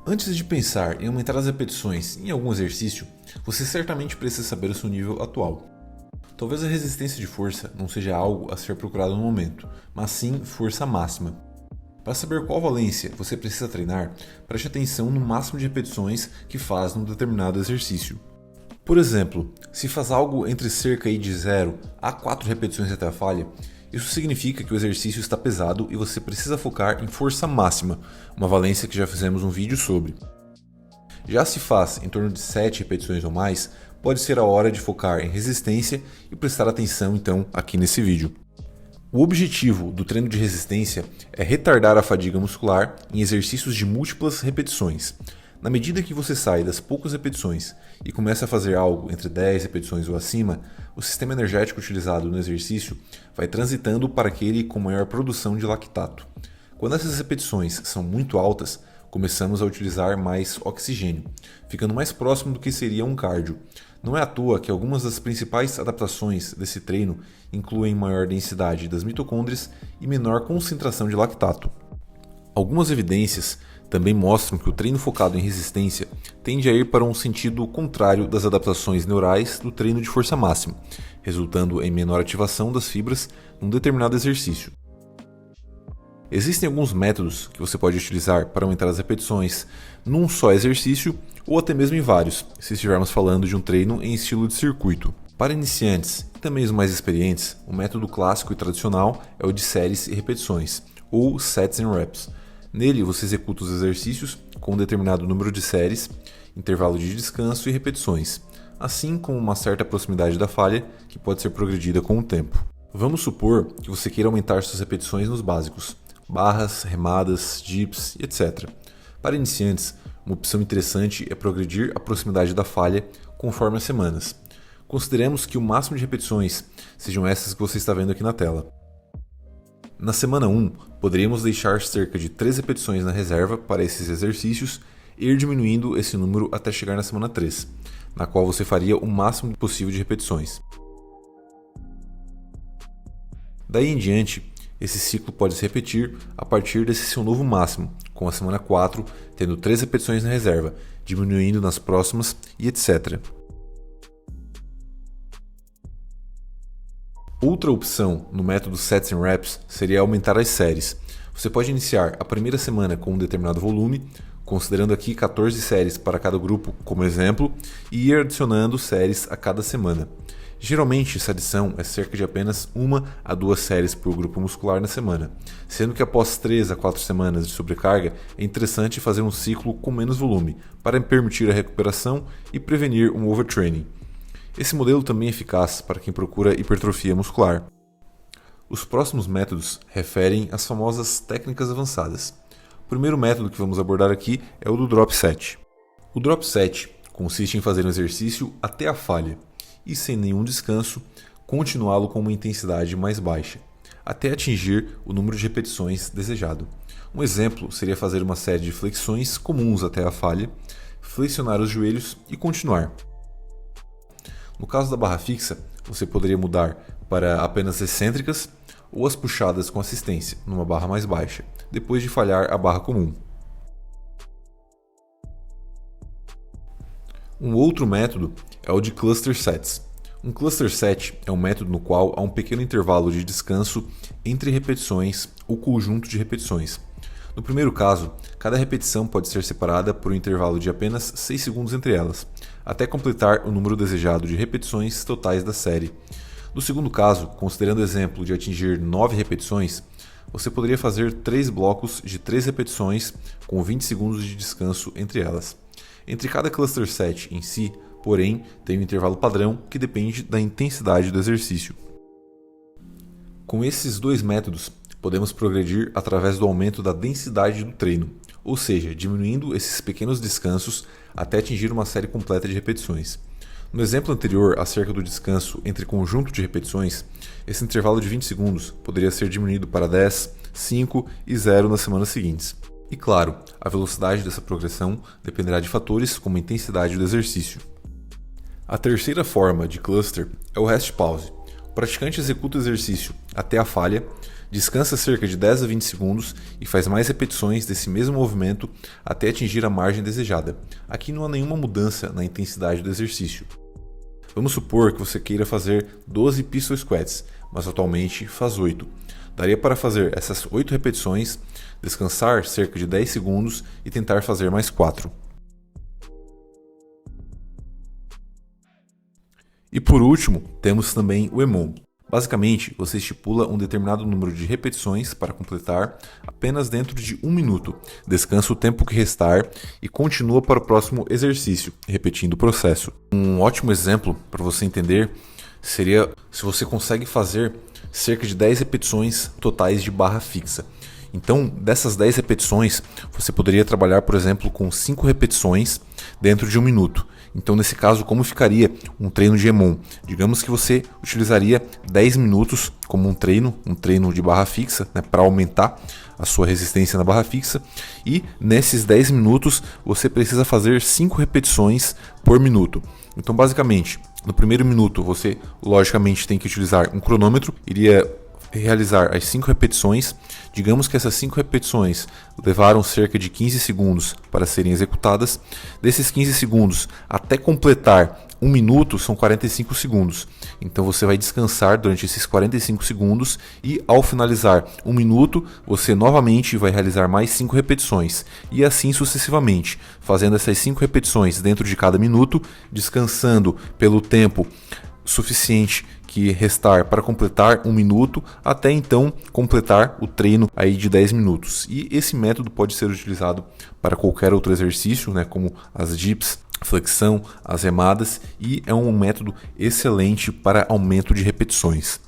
Antes de pensar em aumentar as repetições em algum exercício, você certamente precisa saber o seu nível atual. Talvez a resistência de força não seja algo a ser procurado no momento, mas sim força máxima. Para saber qual valência você precisa treinar, preste atenção no máximo de repetições que faz num determinado exercício. Por exemplo, se faz algo entre cerca de 0 a 4 repetições até a falha, isso significa que o exercício está pesado e você precisa focar em força máxima, uma valência que já fizemos um vídeo sobre. Já se faz em torno de 7 repetições ou mais, pode ser a hora de focar em resistência e prestar atenção então aqui nesse vídeo. O objetivo do treino de resistência é retardar a fadiga muscular em exercícios de múltiplas repetições. Na medida que você sai das poucas repetições e começa a fazer algo entre 10 repetições ou acima, o sistema energético utilizado no exercício vai transitando para aquele com maior produção de lactato. Quando essas repetições são muito altas, começamos a utilizar mais oxigênio, ficando mais próximo do que seria um cardio. Não é à toa que algumas das principais adaptações desse treino incluem maior densidade das mitocôndrias e menor concentração de lactato. Algumas evidências também mostram que o treino focado em resistência tende a ir para um sentido contrário das adaptações neurais do treino de força máxima, resultando em menor ativação das fibras num determinado exercício. Existem alguns métodos que você pode utilizar para aumentar as repetições num só exercício ou até mesmo em vários, se estivermos falando de um treino em estilo de circuito. Para iniciantes e também os mais experientes, o método clássico e tradicional é o de séries e repetições, ou sets and reps. Nele, você executa os exercícios com um determinado número de séries, intervalo de descanso e repetições, assim como uma certa proximidade da falha que pode ser progredida com o tempo. Vamos supor que você queira aumentar suas repetições nos básicos, barras, remadas, dips, etc. Para iniciantes, uma opção interessante é progredir a proximidade da falha conforme as semanas. Consideremos que o máximo de repetições sejam essas que você está vendo aqui na tela. Na semana 1, poderíamos deixar cerca de 3 repetições na reserva para esses exercícios e ir diminuindo esse número até chegar na semana 3, na qual você faria o máximo possível de repetições. Daí em diante, esse ciclo pode se repetir a partir desse seu novo máximo, com a semana 4 tendo 3 repetições na reserva, diminuindo nas próximas e etc. Outra opção no método Sets and Reps seria aumentar as séries. Você pode iniciar a primeira semana com um determinado volume, considerando aqui 14 séries para cada grupo como exemplo, e ir adicionando séries a cada semana. Geralmente, essa adição é cerca de apenas 1 a 2 séries por grupo muscular na semana, sendo que após 3 a 4 semanas de sobrecarga, é interessante fazer um ciclo com menos volume, para permitir a recuperação e prevenir um overtraining. Esse modelo também é eficaz para quem procura hipertrofia muscular. Os próximos métodos referem às famosas técnicas avançadas. O primeiro método que vamos abordar aqui é o do Drop Set. O Drop Set consiste em fazer um exercício até a falha e, sem nenhum descanso, continuá-lo com uma intensidade mais baixa, até atingir o número de repetições desejado. Um exemplo seria fazer uma série de flexões comuns até a falha, flexionar os joelhos e continuar. No caso da barra fixa, você poderia mudar para apenas excêntricas ou as puxadas com assistência, numa barra mais baixa, depois de falhar a barra comum. Um outro método é o de cluster sets. Um cluster set é um método no qual há um pequeno intervalo de descanso entre repetições ou conjunto de repetições. No primeiro caso, cada repetição pode ser separada por um intervalo de apenas 6 segundos entre elas, até completar o número desejado de repetições totais da série. No segundo caso, considerando o exemplo de atingir 9 repetições, você poderia fazer 3 blocos de 3 repetições com 20 segundos de descanso entre elas. Entre cada cluster set em si, porém, tem um intervalo padrão que depende da intensidade do exercício. Com esses dois métodos, podemos progredir através do aumento da densidade do treino, ou seja, diminuindo esses pequenos descansos até atingir uma série completa de repetições. No exemplo anterior, acerca do descanso entre conjunto de repetições, esse intervalo de 20 segundos poderia ser diminuído para 10, 5 e 0 nas semanas seguintes. E claro, a velocidade dessa progressão dependerá de fatores como a intensidade do exercício. A terceira forma de cluster é o rest pause. O praticante executa o exercício até a falha, Descansa cerca de 10 a 20 segundos e faz mais repetições desse mesmo movimento até atingir a margem desejada. Aqui não há nenhuma mudança na intensidade do exercício. Vamos supor que você queira fazer 12 pistol squats, mas atualmente faz 8. Daria para fazer essas 8 repetições, descansar cerca de 10 segundos e tentar fazer mais 4. E por último, temos também o EMOM. Basicamente, você estipula um determinado número de repetições para completar apenas dentro de 1 minuto, descansa o tempo que restar e continua para o próximo exercício, repetindo o processo. Um ótimo exemplo para você entender seria se você consegue fazer cerca de 10 repetições totais de barra fixa. Então, dessas 10 repetições, você poderia trabalhar, por exemplo, com 5 repetições dentro de 1 minuto. Então, nesse caso, como ficaria um treino de EMOM? Digamos que você utilizaria 10 minutos como um treino de barra fixa, né, para aumentar a sua resistência na barra fixa. E nesses 10 minutos, você precisa fazer 5 repetições por minuto. Então, basicamente, no primeiro minuto, você logicamente tem que utilizar um cronômetro, iria realizar as 5 repetições. Digamos que essas 5 repetições levaram cerca de 15 segundos para serem executadas. Desses 15 segundos até completar 1 minuto são 45 segundos. Então você vai descansar durante esses 45 segundos e ao finalizar 1 minuto, você novamente vai realizar mais 5 repetições. E assim sucessivamente, fazendo essas 5 repetições dentro de cada minuto, descansando pelo tempo suficiente que restar para completar 1 minuto, até então completar o treino aí de 10 minutos. E esse método pode ser utilizado para qualquer outro exercício, né, como as dips, flexão, as remadas, e é um método excelente para aumento de repetições.